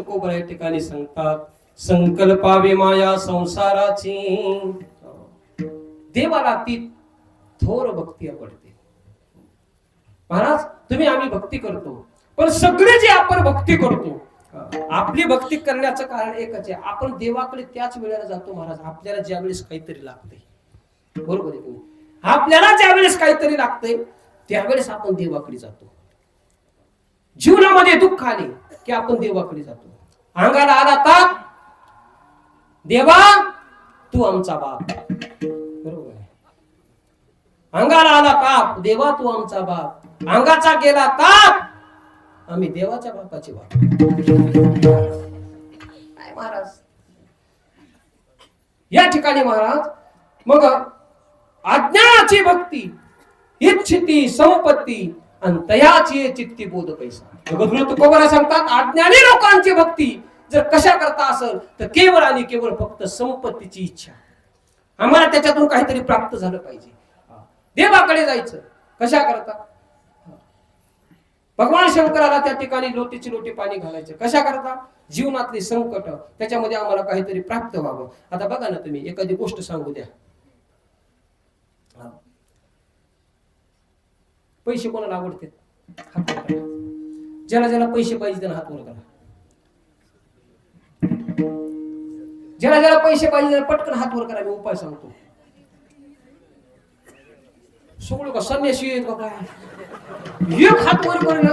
तुकोबरा या ठिकाणी सांगतात, संकल्पावे माया संसाराची, देवाला ती थोर भक्ती आवडते. महाराज तुम्ही आम्ही भक्ती करतो, पण सगळे जे आपण भक्ती करतो, आपली भक्ती करण्याचं कारण एकच आहे, आपण देवाकडे त्याच वेळेला जातो. महाराज आपल्याला ज्या वेळेस काहीतरी लागतंय, बरोबर आहे, आपल्याला ज्या वेळेस काहीतरी लागतंय त्यावेळेस आपण देवाकडे जातो. जीवनामध्ये दुःख आले की आपण देवाकडे जातो. अंगाला आला ताप, देवा तू आमचा बाप, बरोबर आहे. अंगाला आला ताप, देवा तू आमचा बाप. अंगाचा गेला ताप, आम्ही देवाच्या बापाचे बाप. काय महाराज या ठिकाणी महाराज मग अज्ञानाची भक्ती, इच्छिती संपत्ती आणि तयाची चित्ती बोध पैसा. तुकोबरा सांगतात, अज्ञानी लोकांची भक्ती जर कशा करता असेल तर केवळ आणि केवळ फक्त संपत्तीची इच्छा. आम्हाला त्याच्यातून काहीतरी प्राप्त झालं पाहिजे, देवाकडे जायचं. कशा करता? भगवान शंकराला त्या ठिकाणी लोटीची लोटी पाणी घालायचं. कशा करता? जीवनातली संकट, त्याच्यामध्ये आम्हाला काहीतरी प्राप्त व्हावं. आता बघा ना, तुम्ही एखादी गोष्ट सांगू द्या, पैसे कोणाला आवडते? हात वर करा. ज्याला ज्याला पैसे पाहिजे त्याला हात वर करा. ज्याला ज्याला पैसे पाहिजे त्याला पटकन हात वर करा. मी उपाय सांगतो. सोडू का संन्यासी आहेत का काय? एक हात वर करेना,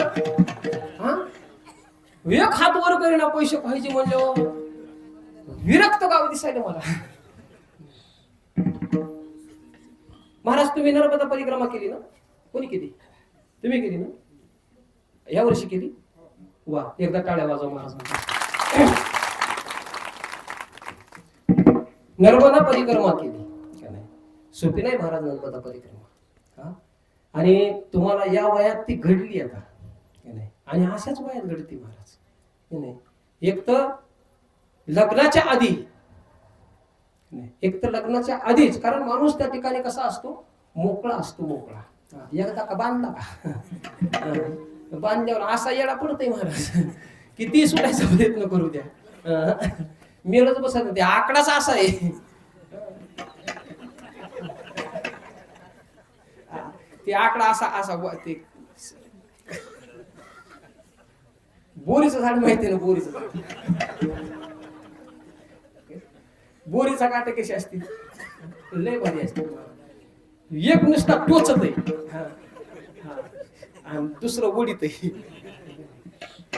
एक हात वर करेना, पैसे पाहिजे म्हणल्यावर विरक्त गाव दिसायला मला. महाराज तुम्ही नर्मदा परिक्रमा केली ना? कोणी केली? तुम्ही केली ना? या वर्षी केली? वा, एकदा टाळ्या वाजवा महाराज. नर्मदा परिक्रमा केली का नाही? सोपी नाही महाराज नर्मदा परिक्रमा. आणि तुम्हाला या वयात ती घडली आता नाही, आणि अशाच वयात घडती महाराज नाही. एक तर लग्नाच्या आधी, एक तर लग्नाच्या आधीच, कारण माणूस त्या ठिकाणी कसा असतो? मोकळा असतो. मोकळा एकदा का बांधला का बांधल्यावर असा येडा पडतोय महाराज, किती सुटायचा प्रयत्न करू द्या, मेलच बसत ते आकडाच असा आहे. ते आकडा असा असा ते बोरीचं झाड माहिती ना? बोरीचं झाड, बोरीचा काटे कशी असते? लय भारी असते. एक नुसता टोचत आहे आणि दुसरं ओढीत आहे,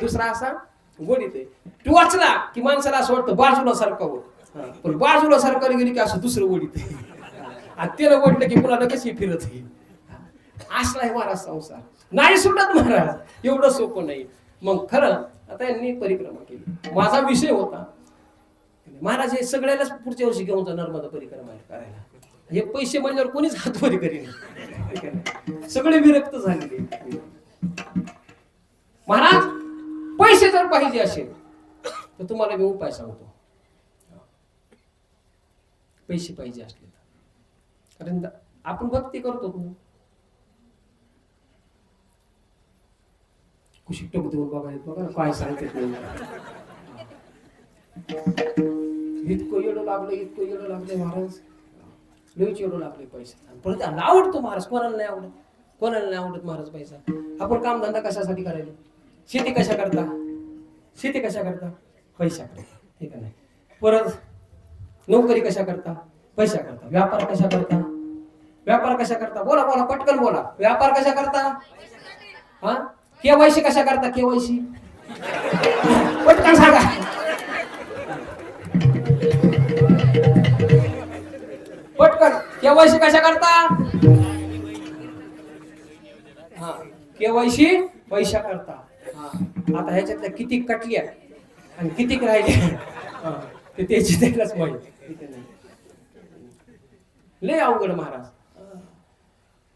दुसरा असा ओढीत आहे. टोचला की माणसाला असं वाटतं बाजूला सारखावं, पण बाजूला सारखं गेली की असं दुसरं ओढीत आहे, आणि त्याला ओढलं की पुन्हा कशी फिरत आहे. असला आहे महाराज संसार. नाही सुटत महाराज, एवढं सोपं नाही. मग खरं आता यांनी परिक्रमा केली. माझा विषय होता महाराज हे सगळ्यालाच पुढच्या वर्षी घेऊन जा नर्मदा परिक्रमा करायला. हे पैसे म्हणल्यावर कोणीच हातवरी करीन, सगळे विरक्त झालेले. महाराज पैसे जर पाहिजे असेल तर तुम्हाला मी उपाय सांगतो. पैसे पाहिजे असले तर, कारण आपण भक्ती करतो, कुशी टोक देऊन बघा काय सांगते. इतकं येडं लागलं, इतकं येडं लागलंय महाराज, लयच येडं लागले पैसा. परत आवडतो महाराज, कोणाला नाही आवडत? कोणाला नाही आवडत महाराज पैसा? आपण कामधंदा कशासाठी करायला? शेती कशा करता? शेती कशा करता? पैसा करता, ठीक आहे. परत नोकरी कशा करता? पैसा करता. व्यापार कशा करता? व्यापार कशा करता? बोला बोला, पटकन बोला. व्यापार कशा करता? हा, केवायसी कशा करता? केवायसी पटकन सांगा. पटकन केवायसी कशा करता? हा, केवायसी पैसा करता. हा, आता ह्याच्यातल्या किती कटल्या आणि किती राहिल्या ते त्याची त्यालाच माहिती. लय अवघड महाराज.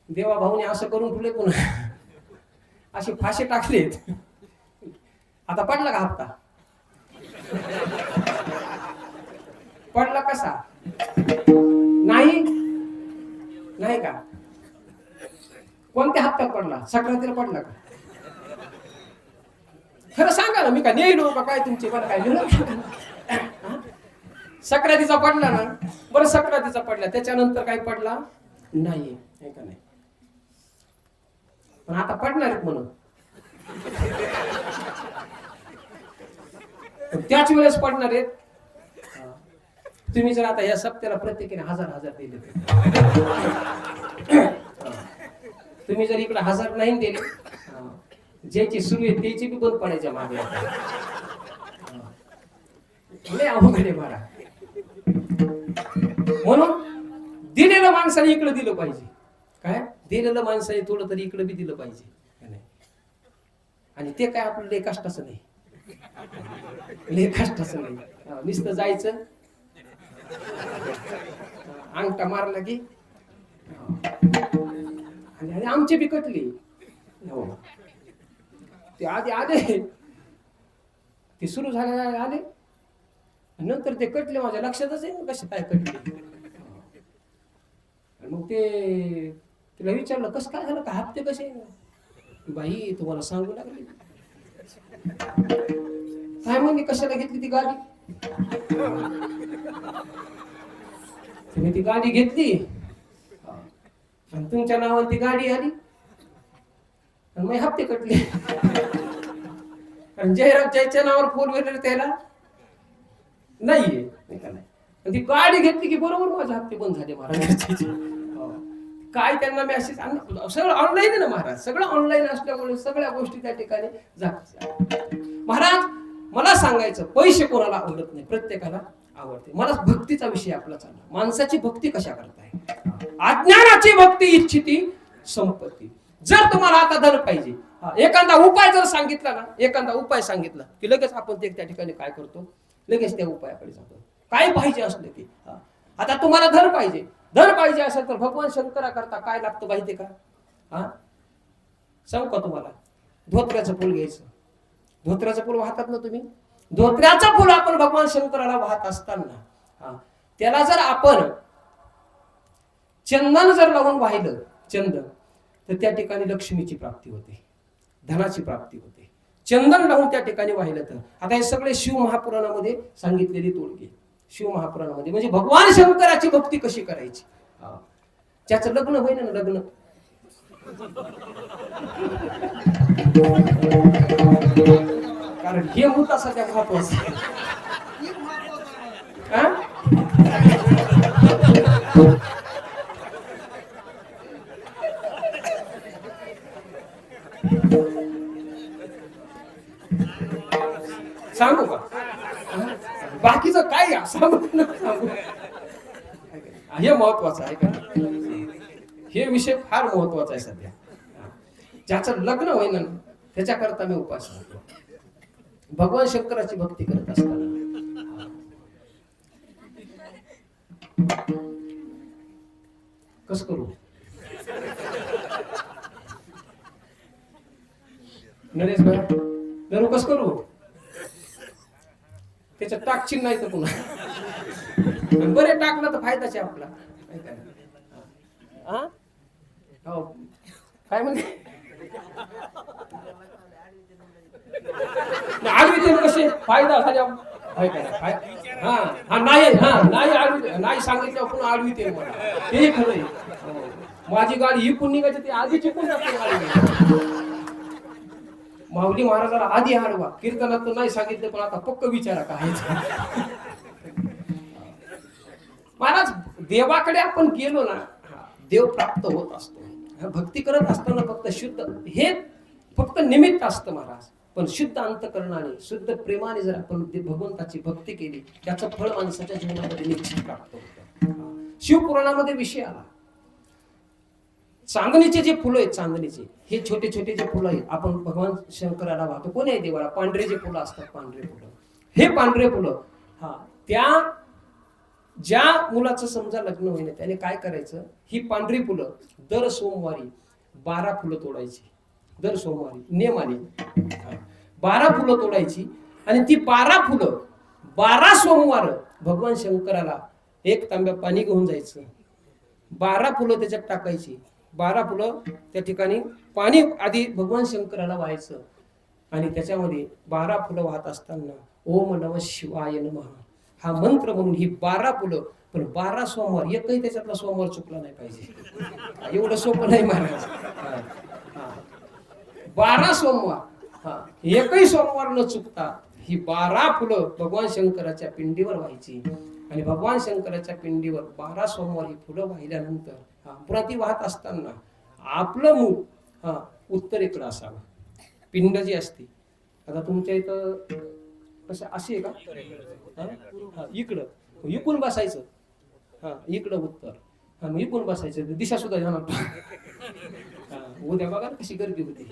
देवा भाऊने असं करून ठेवले, पुन्हा असे फाशे टाकलेत. आता पडला का हप्ता? पडला कसा? नाही नाही का? कोणत्या हप्त्यात पडला? संक्रांतीला पडला का? खरं सांगा ना, मी काय नेलो का काय तुमचे, मला काय नेलं? सक्रातीचा पडला ना, बरं सक्रातीचा पडला, त्याच्यानंतर काय पडला नाही का नाही, पण आता पडणार आहेत म्हणून. त्याच वेळेस पडणार आहेत. तुम्ही जर आता या सप्त्याला प्रत्येकीने 1000 दिले, तुम्ही जर इकडे 1000 नाही दिले, ज्याची सुरू आहे त्याची बी बंद पडायच्या मागे. लय अवघड आहे मला. म्हणून दिलेलं माणसाने इकडे दिलं पाहिजे. काय दिलेलं माणसाने थोडं तरी इकडे बी दिलं पाहिजे. आणि ते काय आपलं लय कष्टाचं नाही, लय कष्टाचं नाही. नुसतं जायचं, अंगठा मारला की, आणि आमचे बी कटले. हो, ते आधी आले, ते सुरू झाले आले, नंतर ते कटले. माझ्या लक्षातच आहे कसे काय कटले. मग ते तिला विचारलं कसं काय झालं, का हप्ते कसे? बाई तुम्हाला सांगू लागले. काय म्हणली, कशाला घेतली ती गाडी? तुम्ही ती गाडी घेतली आणि तुमच्या नावावर ती गाडी आली आणि मग हप्ते कटले. आणि जयरामच्या नावावर 4 व्हीलर त्याला नाहीये, ती गाडी घेतली की बरोबर माझे हप्ते बंद झाले महाराज. काय त्यांना मेसेज, सगळं ऑनलाईन आहे ना महाराज, सगळं ऑनलाईन असल्यामुळे सगळ्या गोष्टी त्या ठिकाणी जातात. महाराज मला सांगायचं, पैसे कोणाला आवडत नाही, प्रत्येकाला आवडते. मला भक्तीचा विषय आपला चालला. माणसाची भक्ती कशा करताय? अज्ञानाची भक्ती इच्छिती संपत्ती. जर तुम्हाला आता धन पाहिजे, एखादा उपाय जर सांगितला ना, एखादा उपाय सांगितला की लगेच आपण ते त्या ठिकाणी काय करतो, लगेच त्या उपायाकडे जातो. काय पाहिजे असले की, आता तुम्हाला धन पाहिजे, धन पाहिजे असेल तर भगवान शंकरा करता काय लागतं माहितीये का? सांगू का तुम्हाला? धोत्र्याचं फुल घ्यायचं. धोत्र्याचं फुल वाहतात ना तुम्ही, धोत्र्याचं फुल आपण भगवान शंकराला वाहत असताना त्याला जर आपण चंदन जर लावून वाहिलं, चंदन, तर त्या ठिकाणी लक्ष्मीची प्राप्ती होते, धनाची प्राप्ती होते. चंदन लावून त्या ठिकाणी वाहिलं तर. आता हे सगळे शिव महापुराणामध्ये सांगितलेली तोडगे. शिव महापुराणामध्ये म्हणजे भगवान शंकराची भक्ती कशी करायची. ज्याचं लग्न होईल ना, लग्न, कारण हे मुद्दा सध्या महत्वाचा आहे. सांगू का? बाकीचं काय सांगू? हे महत्वाचं आहे का? हे विषय फार महत्वाचा आहे सध्या. ज्याचं लग्न होईना त्याच्याकरता मी उपास करतो. भगवान शंकराची भक्ती करत असताना कसं करू? नरेश भाई, नरू कसं करू? त्याच्यात टाकशील नाही तर पुन्हा बरे टाकलं तर फायदाच आहे आपला. काय म्हणते आडवी कसे फायदा झाल्या? नाही सांगितलं पुन्हा आडवी ते मला ते खरंय. माझी गाडी ही पुण्य निघायची, ती आधीची पुन्हा गाडी. माऊली महाराजाला आधी हाडवा, कीर्तनात तर नाही सांगितलं, पण आता पक्क विचारा काय. महाराज देवाकडे आपण गेलो ना, देव प्राप्त होत असतो. भक्ती करत असताना फक्त शुद्ध हे फक्त निमित्त असतं महाराज, पण शुद्ध अंतकरणाने शुद्ध प्रेमाने जर आपण भगवंताची भक्ती केली, त्याचं फळ माणसाच्या जीवनामध्ये निश्चित प्राप्त होतं. शिवपुराणामध्ये विषय आला, चांदणीचे जे फुलं आहेत, चांदणीचे हे छोटे छोटे जे फुलं आहेत, आपण भगवान शंकराला वाहतो. कोण आहे देवाला? पांढरे जे फुलं असतात, पांढरे फुलं, हे पांढरे फुलं, त्या ज्या मुलाचं समजा लग्न होईल त्याने काय करायचं, ही पांढरी फुलं दर सोमवारी 12 फुलं तोडायची. दर सोमवारी नेम आली 12 फुलं तोडायची, आणि ती 12 फुलं 12 सोमवार भगवान शंकराला एक तांब्या पाणी घेऊन जायचं, 12 फुलं त्याच्यात टाकायची, 12 फुलं त्या ठिकाणी पाणी आधी भगवान शंकराला व्हायचं, आणि त्याच्यामध्ये 12 फुलं वाहत असताना ओम नमः शिवाय नमः हा मंत्र म्हणून ही 12 फुलं, पण 12 सोमवार, एकही त्याच्यातला सोमवार चुकला नाही पाहिजे. एवढं सोपं नाही महाराज. 12 सोमवार, एकही सोमवार न चुकता ही 12 फुलं भगवान शंकराच्या पिंडीवर व्हायची. आणि भगवान शंकराच्या पिंडीवर 12 सोमवार ही फुलं वाहिल्यानंतर पुन्हा ती वाहत असताना आपलं मुख उत्तरेकडे असावं. पिंड जी असते, आता तुमच्या इथं कसं अशी आहे का, इकडं इकून बसायचं, इकडं उत्तर, इकून बसायचं, दिशा सुद्धा जाणार. उद्या बघा कशी गर्दी होती.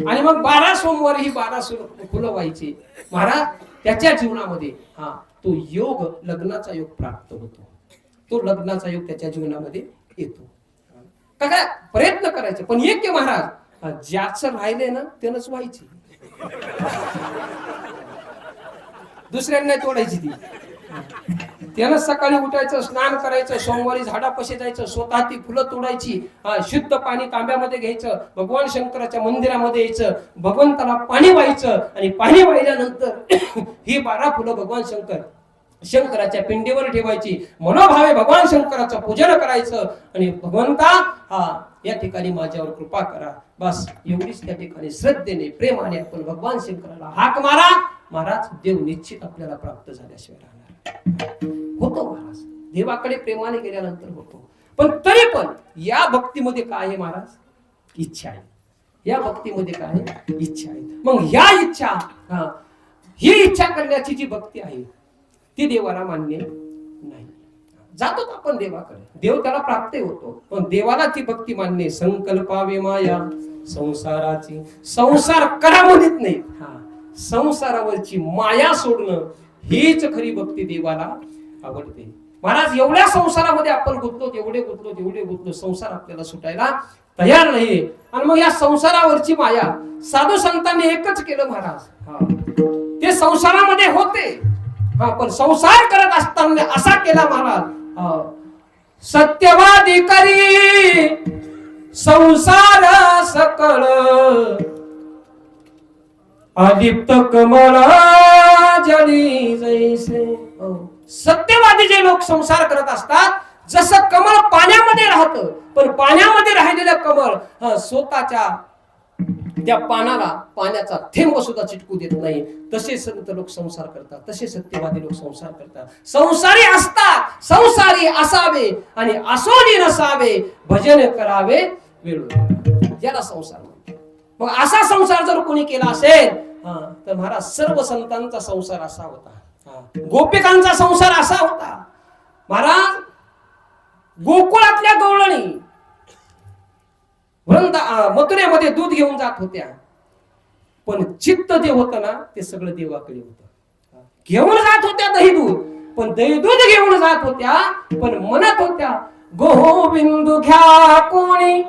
आणि मग 12 सोमवार ही 12 फुलं व्हायची. महाराज त्याच्या जीवनामध्ये तो योग, लग्नाचा योग प्राप्त होतो. तो लग्नाचा योग त्याच्या जीवनामध्ये येतो. काय प्रयत्न करायचे, पण एक महाराज ज्याचं राहिले ना त्यानंच व्हायची, दुसऱ्यांना तोडायची ती. त्यानं सकाळी उठायचं, स्नान करायचं, सोमवारी झाडापाशी जायचं, स्वतः ती फुलं तोडायची, शुद्ध पाणी तांब्यामध्ये घ्यायचं, भगवान शंकराच्या मंदिरामध्ये यायचं, भगवंताला पाणी व्हायचं, आणि पाणी वाहिल्यानंतर ही 12 फुलं भगवान शंकराच्या पिंडीवर ठेवायची. मनोभावे भगवान शंकराचं पूजन करायचं, आणि भगवंता या ठिकाणी माझ्यावर कृपा करा, बस एवढीच त्या ठिकाणी श्रद्धेने प्रेमाने आपण भगवान शंकराला हाक मारा. महाराज देव निश्चित आपल्याला प्राप्त झाल्याशिवाय राहणार होतो. महाराज देवाकडे प्रेमाने गेल्यानंतर होतो. पण तरी पण या भक्तीमध्ये काय आहे महाराज, इच्छा आहे. या भक्तीमध्ये काय आहे, इच्छा आहे. मग ह्या इच्छा, ही इच्छा करण्याची जी भक्ती आहे ती देवाला मान्य नाही. जातो आपण देवाकडे, देव त्याला प्राप्त होतो, पण देवाला ती भक्ती मान्य. संकल्पावे माया संसाराची, संसार करा म्हणत नाही, संसारावरची माया सोडणं हीच खरी भक्ती देवाला आवडते. महाराज एवढ्या संसारामध्ये आपण गुंतलो, एवढे गुंतलो, संसार आपल्याला सुटायला तयार नाही. आणि मग या संसारावरची माया साधू संतांनी एकच केलं महाराज, ते संसारामध्ये होते, पण संसार करत असताना असा केला महाराज, सत्यवादी करी संसार सकळ, अलिप्त कमळा जळी जैसे. सत्यवादी जे लोक संसार करत असतात, जसं कमळ पाण्यामध्ये राहतं, पण पाण्यामध्ये राहिलेलं कमळ स्वतःच्या त्या पानाला पाण्याचा थेंब सुद्धा चिटकू देत नाही, तसे संत लोक संसार करतात, तसे सत्यवादी लोक संसार करतात. संसारी असतात, संसारी असावे, आणि असोनी नसावे, भजन करावे वेळोवेळी, ज्याला संसार म्हणतात. मग असा संसार जर कोणी केला असेल तर महाराज सर्व संतांचा संसार असा होता, गोपिकांचा संसार असा होता. महाराज गोकुळातल्या गवळणी मथुरेमध्ये दूध घेऊन जात होत्या, पण चित्त जे होतं ना ते सगळं देवाकडे होतं. घेऊन जात होत्या दही दूध, पण दही दूध घेऊन जात होत्या, पण म्हणत होत्या गोविंद घ्या कोणी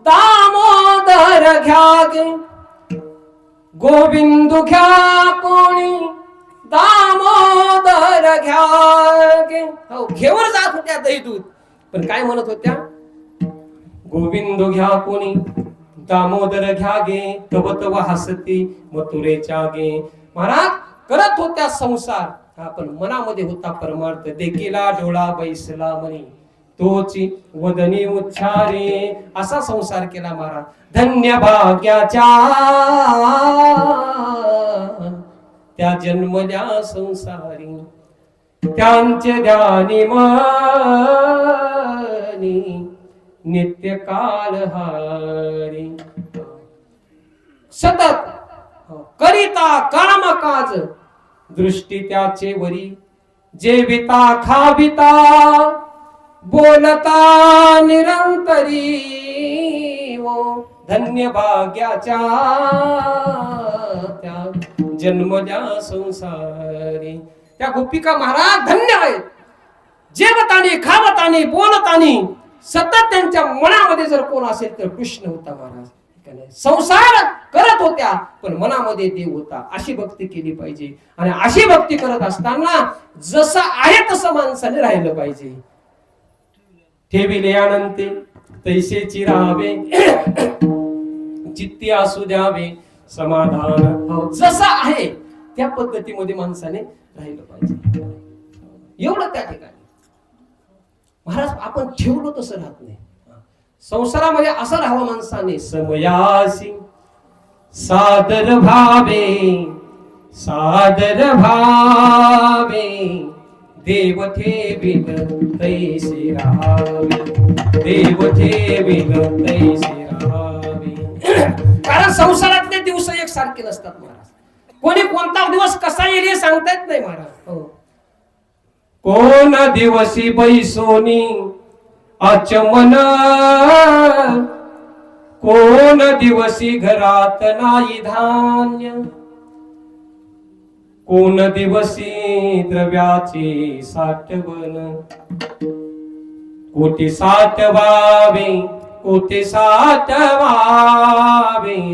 दामोदर घ्या गे, गोविंद घ्या कोणी दामोदर घ्या गे. घेऊन जात होत्या दही दूध, पण काय म्हणत होत्या, गोविंद घ्या कोणी दामोदर घ्या गे, तव तव हसती मथुरेच्या गे. महाराज करत होत्या संसार, पण मनामध्ये होता परमार्थ. देखीला डोळा बैसला म्हणे तोची वदनी उच्चारे, असा संसार केला महाराज. धन्य भाग्याच्या त्या जन्मल्या संसारी, त्यांचे ध्यानी मनी नित्य काल हारी. सतत करिता काम काज दृष्टी त्याचे वरी, जेविता खाविता बोलता निरंतरी. धन्य भाग्याच्या त्या जन्मल्या संसारी. त्या गोपिका महाराज धन्य आहेत, जेवतानी खावतानी बोलतानी सतत त्यांच्या मनामध्ये जर कोण असेल तर कृष्ण होता महाराज. संसार करत होत्या पण मनामध्ये देव होता. अशी भक्ती केली पाहिजे. आणि अशी भक्ती करत असताना जसं आहे तसं माणसाने राहिलं पाहिजे. ठेविले अनंते तैसेची राहावे, चित्ती असू द्यावे समाधान. जसं आहे त्या पद्धतीमध्ये माणसाने राहिलं पाहिजे. एवढं त्या ठिकाणी महाराज आपण ठेवलो तसं राहत नाही. संसारामध्ये असं राहावं माणसाने. समयासी सादर भावे, सादर भावे देव ठेविल तैसे राहावे, देव ठेविल तैसे राहावे. कारण संसारातले दिवस एक सारखे नसतात महाराज. कोणी कोणता दिवस कसा येईल हे सांगता येत नाही महाराज. कोण दिवशी बैसोनी आचमन, कोण दिवशी घरात नाही धान्य, कोण दिवशी द्रव्याचे साठवण. कोटी साठवावे, कोटी साठवावे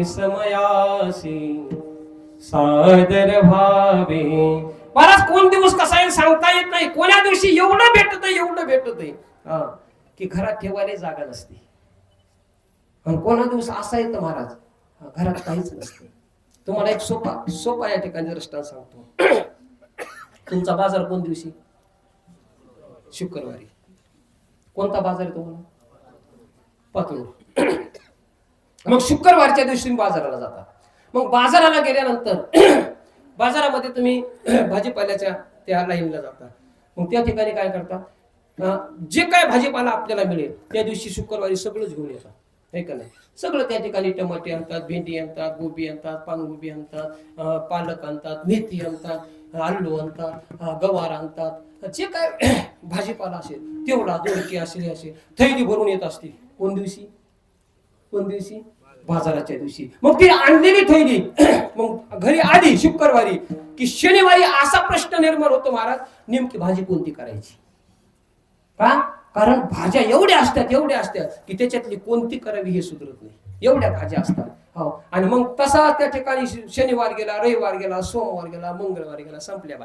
समयासी सादर भावे. महाराज कोण दिवस कसा येईल सांगता येत नाही. कोण्या दिवशी एवढं भेटत एवढं भेटत की घरात ठेवायला जागा नसते. आणि कोणा दिवस असा येतं महाराज घरात काहीच नसते. तुम्हाला एक सोपा या ठिकाणी दृष्टांत सांगतो. तुमचा बाजार कोण दिवशी? शुक्रवारी. कोणता बाजार आहे तुम्हाला? पातूर. मग शुक्रवारच्या दिवशी तुम्ही बाजाराला जाता. मग बाजाराला गेल्यानंतर बाजारामध्ये तुम्ही भाजीपाल्याच्या त्या लाईनला जाता. मग त्या ठिकाणी काय करता? जे काय भाजीपाला आपल्याला मिळेल त्या दिवशी शुक्रवारी सगळंच घेऊन येतात, हे का नाही? सगळं त्या ठिकाणी टमाटे आणतात, भेंडी आणतात, गोबी आणतात, पानगोबी आणतात, पालक आणतात, मेथी आणतात, आलू आणतात, गवार आणतात. जे काय भाजीपाला असेल तेवढा दोडके असेल असे थैली भरून येत असते. कोण दिवशी? कोण दिवशी? बाजाराच्या दिवशी. मग ती आणलेली थैली मग घरी आली शुक्रवारी की शनिवारी असा प्रश्न निर्माण होतो महाराज, नेमकी भाजी कोणती करायची? का? कारण भाज्या एवढ्या असतात की त्याच्यातली कोणती करावी हे सुधरत नाही. एवढ्या भाज्या असतात. हो. आणि मग तसा त्या ठिकाणी शनिवार गेला, रविवार गेला, सोमवार गेला, मंगळवार गेला, संपल्या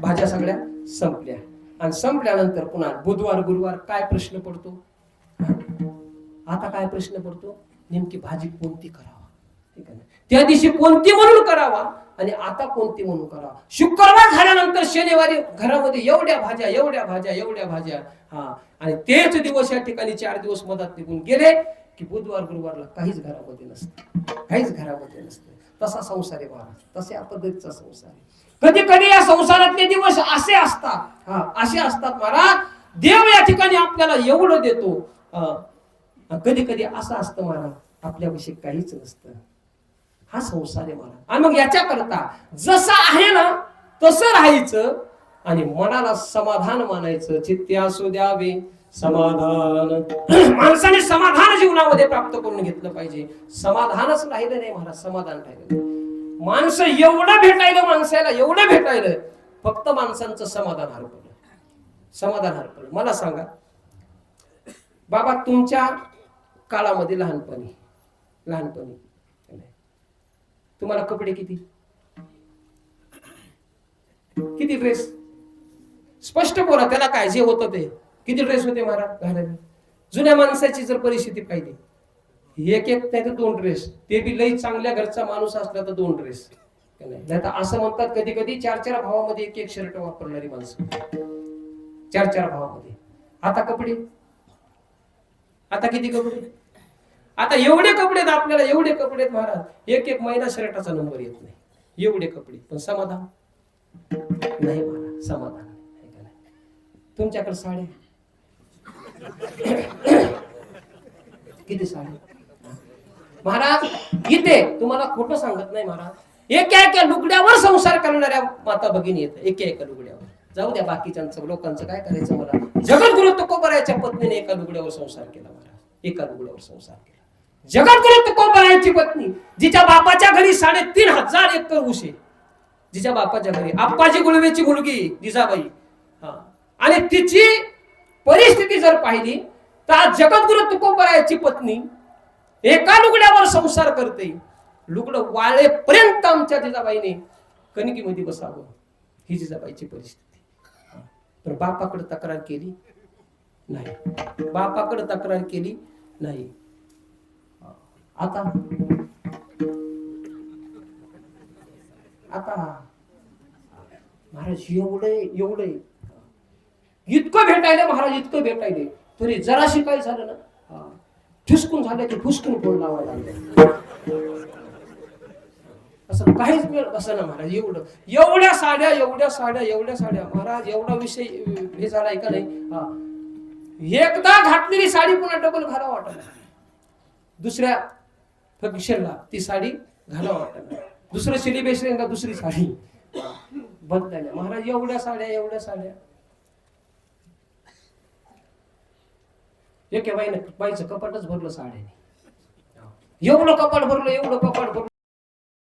भाज्या सगळ्या संपल्या. आणि संपल्यानंतर पुन्हा बुधवार गुरुवार काय प्रश्न पडतो? आता काय प्रश्न पडतो? नेमकी भाजी कोणती करावा? ठीक आहे. त्या दिवशी कोणती म्हणून करावा आणि आता कोणती म्हणून करावा. शुक्रवार झाल्यानंतर शनिवारी घरामध्ये एवढ्या भाज्या. हा. आणि तेच दिवस या ठिकाणी 4 दिवस मधात निघून गेले की बुधवार गुरुवारला काहीच घरामध्ये नसतं. तसा संसार आहे महाराज. तशा पद्धतीचा संसार आहे. कधी कधी या संसारातले दिवस असे असतात महाराज. देव या ठिकाणी आपल्याला एवढं देतो. कधी कधी असं असतं महाराज आपल्याविषयी काहीच नसतं. हा संसार आहे महाराज. आणि मग याच्याकरता जसं आहे ना तसं राहायचं आणि मनाला समाधान मानायचं. चित्ती असू द्यावे समाधान. माणसाने समाधान जीवनामध्ये प्राप्त करून घेतलं पाहिजे. समाधानच राहिलं नाही महाराज. समाधान राहिलं. माणसं एवढं भेटायला फक्त माणसांचं समाधान हरपलं. मला सांगा बाबा, तुमच्या काळामध्ये लहानपणी तुम्हाला कपडे किती ड्रेस? स्पष्ट बोला. त्याला काय जे होतं ते किती ड्रेस होते महाराज घालायला? जुन्या माणसाची जर परिस्थिती पाहिली, एक नाही तर 2 ड्रेस. ते बी लई चांगल्या घरचा माणूस असला तर 2 ड्रेस. नाही तर असं म्हणतात कधी कधी 4 भावामध्ये एक शर्ट वापरणारी माणसं. 4 भावामध्ये. आता किती कपडे? आता एवढे कपडे आपल्याला, एवढे कपडे महाराज, एक महिना शर्टाचा नंबर येत नाही. एवढे कपडे पण समाधान नाही महाराज. समाधान नाही. तुमच्याकडे साड्या किती साड्या महाराज? इथे तुम्हाला खोटं सांगत नाही महाराज. एका लुगड्यावर संसार करणाऱ्या माता भगिनी येतात. एका लुगड्यावर. जाऊ द्या बाकीच्यांचं लोकांचं काय करायचं मला. जगद्गुरु तुकोबरायाच्या पत्नीने एका लुगड्यावर संसार केला महाराज. एका लुगड्यावर संसार केला. जगद्गुरु तुकोबरायाची पत्नी, जिच्या बापाच्या घरी 3,500 एकर ऊस आहे. जिच्या बापाच्या घरी आप्पाजी गुळवेची मुलगी जिजाबाई. आणि तिची परिस्थिती जर पाहिली तर जगद्गुरु तुकोबरायाची पत्नी एका लुगड्यावर संसार करते. लुगडं वाळेपर्यंत आमच्या जिजाबाईने कणकीमध्ये बसावं, ही जिजाबाईची परिस्थिती. पण बापाकडे तक्रार केली नाही, बापाकडे तक्रार केली नाही. आता आता महाराज एवढे इतकं भेटायले महाराज, इतकं भेटायले तरी जराशी काय झालं ना, ठुसकून झालं की फुसकून फोन लावायला लागले. असं काहीच वेळ असं ना महाराज. एवढ्या साड्या महाराज, एवढा विषय हे झालाय का नाही. एकदा घातलेली साडी पुन्हा डबल घाला वाटत, दुसऱ्या फंक्शनला ती साडी घाला वाटत, दुसरं सेलिब्रेशनला दुसरी साडी बदलायला महाराज. एवढ्या साड्या एके बाईचं कपाटच भरलं साड्याने. एवढं कपाट भरलं